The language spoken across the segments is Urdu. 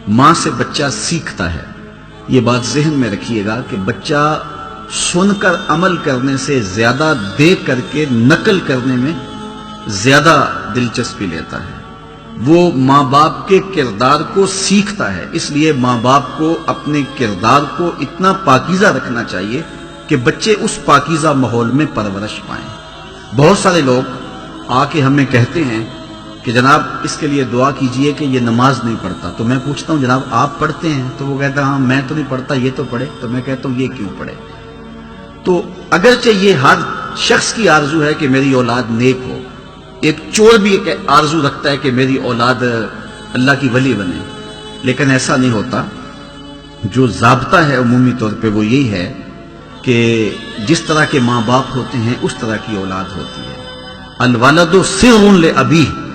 ماں سے بچہ سیکھتا ہے. یہ بات ذہن میں رکھیے گا کہ بچہ سن کر عمل کرنے سے زیادہ دیکھ کر کے نقل کرنے میں زیادہ دلچسپی لیتا ہے. وہ ماں باپ کے کردار کو سیکھتا ہے. اس لیے ماں باپ کو اپنے کردار کو اتنا پاکیزہ رکھنا چاہیے کہ بچے اس پاکیزہ ماحول میں پرورش پائیں. بہت سارے لوگ آ کے ہمیں کہتے ہیں کہ جناب اس کے لیے دعا کیجئے کہ یہ نماز نہیں پڑھتا. تو میں پوچھتا ہوں جناب آپ پڑھتے ہیں؟ تو وہ کہتا ہے ہاں میں تو نہیں پڑھتا، یہ تو پڑھے. تو میں کہتا ہوں یہ کیوں پڑھے؟ تو اگرچہ یہ ہر شخص کی آرزو ہے کہ میری اولاد نیک ہو، ایک چور بھی ایک آرزو رکھتا ہے کہ میری اولاد اللہ کی ولی بنے، لیکن ایسا نہیں ہوتا. جو ضابطہ ہے عمومی طور پہ وہ یہی ہے کہ جس طرح کے ماں باپ ہوتے ہیں اس طرح کی اولاد ہوتی ہے. الولد سر لابیہ،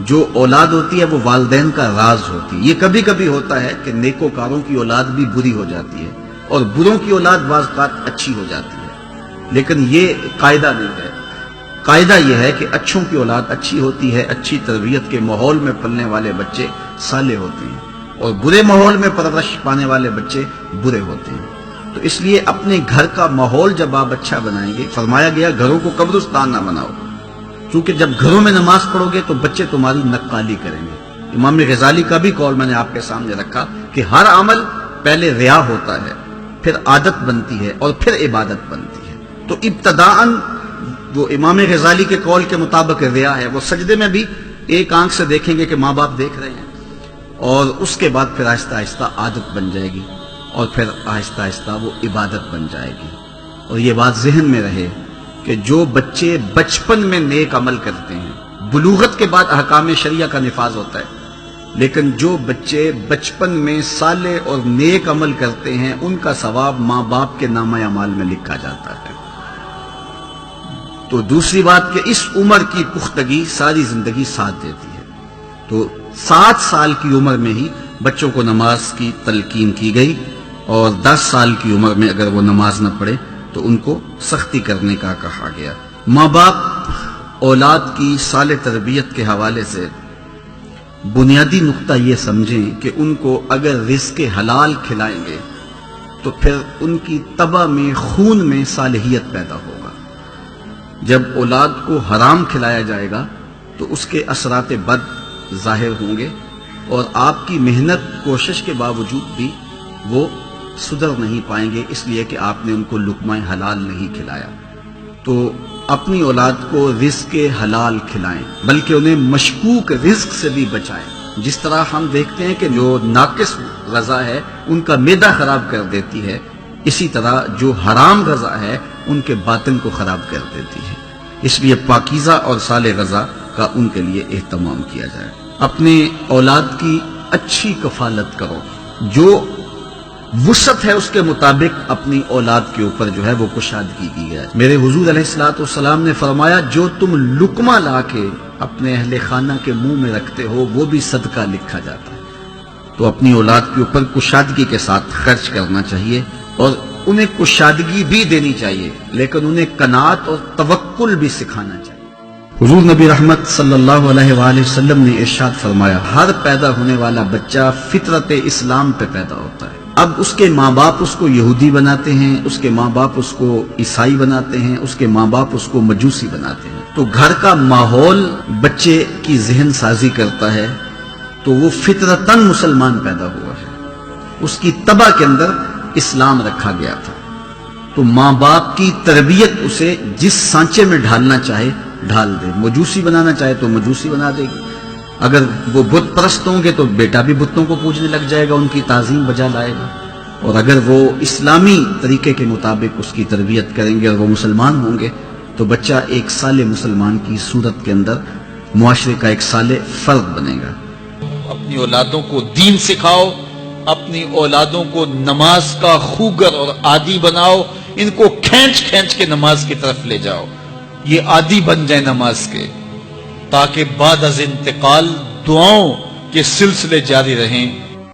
جو اولاد ہوتی ہے وہ والدین کا راز ہوتی ہے. یہ کبھی کبھی ہوتا ہے کہ نیکوکاروں کی اولاد بھی بری ہو جاتی ہے اور بروں کی اولاد بعض اوقات اچھی ہو جاتی ہے، لیکن یہ قاعدہ نہیں ہے. قاعدہ یہ ہے کہ اچھوں کی اولاد اچھی ہوتی ہے، اچھی تربیت کے ماحول میں پلنے والے بچے صالح ہوتے ہیں، اور برے ماحول میں پرورش پانے والے بچے برے ہوتے ہیں. تو اس لیے اپنے گھر کا ماحول جب آپ اچھا بنائیں گے، فرمایا گیا گھروں کو قبرستان نہ بناؤ، کیونکہ جب گھروں میں نماز پڑھو گے تو بچے تمہاری نقالی کریں گے. امام غزالی کا بھی قول میں نے آپ کے سامنے رکھا کہ ہر عمل پہلے ریا ہوتا ہے، پھر عادت بنتی ہے اور پھر عبادت بنتی ہے. تو ابتداءً وہ امام غزالی کے قول کے مطابق ریا ہے. وہ سجدے میں بھی ایک آنکھ سے دیکھیں گے کہ ماں باپ دیکھ رہے ہیں، اور اس کے بعد پھر آہستہ آہستہ عادت بن جائے گی، اور پھر آہستہ آہستہ وہ عبادت بن جائے گی. اور یہ بات ذہن میں رہے کہ جو بچے بچپن میں نیک عمل کرتے ہیں، بلوغت کے بعد احکام شریعہ کا نفاذ ہوتا ہے، لیکن جو بچے بچپن میں صالح اور نیک عمل کرتے ہیں ان کا ثواب ماں باپ کے نامہ اعمال میں لکھا جاتا ہے. تو دوسری بات کہ اس عمر کی پختگی ساری زندگی ساتھ دیتی ہے. تو 7 سال کی عمر میں ہی بچوں کو نماز کی تلقین کی گئی، اور 10 سال کی عمر میں اگر وہ نماز نہ پڑھے تو ان کو سختی کرنے کا کہا گیا. ماں باپ اولاد کی صالح تربیت کے حوالے سے بنیادی نقطہ یہ سمجھیں کہ ان کو اگر رزق حلال کھلائیں گے تو پھر ان کی طبع میں، خون میں صالحیت پیدا ہوگا. جب اولاد کو حرام کھلایا جائے گا تو اس کے اثرات بد ظاہر ہوں گے، اور آپ کی محنت کوشش کے باوجود بھی وہ سدھر نہیں پائیں گے، اس لیے کہ آپ نے ان کو لقمہ حلال نہیں کھلایا. تو اپنی اولاد کو رزق حلال کھلائیں، بلکہ انہیں مشکوک رزق سے بھی بچائیں. جس طرح ہم دیکھتے ہیں کہ جو ناقص غذا ہے ان کا معدہ خراب کر دیتی ہے، اسی طرح جو حرام غذا ہے ان کے باطن کو خراب کر دیتی ہے. اس لیے پاکیزہ اور صالح غذا کا ان کے لیے اہتمام کیا جائے. اپنے اولاد کی اچھی کفالت کرو، جو وسعت ہے اس کے مطابق اپنی اولاد کے اوپر جو ہے وہ کشادگی کی جائے. میرے حضور علیہ الصلوۃ والسلام نے فرمایا جو تم لقمہ لا کے اپنے اہل خانہ کے منہ میں رکھتے ہو وہ بھی صدقہ لکھا جاتا ہے. تو اپنی اولاد کے اوپر کشادگی کے ساتھ خرچ کرنا چاہیے، اور انہیں کشادگی بھی دینی چاہیے، لیکن انہیں قناعت اور توکل بھی سکھانا چاہیے. حضور نبی رحمت صلی اللہ علیہ وآلہ وسلم نے ارشاد فرمایا ہر پیدا ہونے والا بچہ فطرت اسلام پہ پیدا ہوتا ہے. اب اس کے ماں باپ اس کو یہودی بناتے ہیں، اس کے ماں باپ اس کو عیسائی بناتے ہیں، اس کے ماں باپ اس کو مجوسی بناتے ہیں. تو گھر کا ماحول بچے کی ذہن سازی کرتا ہے، تو وہ فطرتاً مسلمان پیدا ہوا ہے، اس کی طبع کے اندر اسلام رکھا گیا تھا. تو ماں باپ کی تربیت اسے جس سانچے میں ڈھالنا چاہے ڈھال دے. مجوسی بنانا چاہے تو مجوسی بنا دے گی، اگر وہ بت پرست ہوں گے تو بیٹا بھی بتوں کو پوجنے لگ جائے گا، ان کی تعظیم بجا لائے گا. اور اگر وہ اسلامی طریقے کے مطابق اس کی تربیت کریں گے اور وہ مسلمان ہوں گے تو بچہ ایک صالح مسلمان کی صورت کے اندر معاشرے کا ایک صالح فرد بنے گا. اپنی اولادوں کو دین سکھاؤ، اپنی اولادوں کو نماز کا خوگر اور عادی بناؤ، ان کو کھینچ کھینچ کے نماز کی طرف لے جاؤ، یہ عادی بن جائے نماز کے، تاکہ بعد از انتقال دعاؤں کے سلسلے جاری رہیں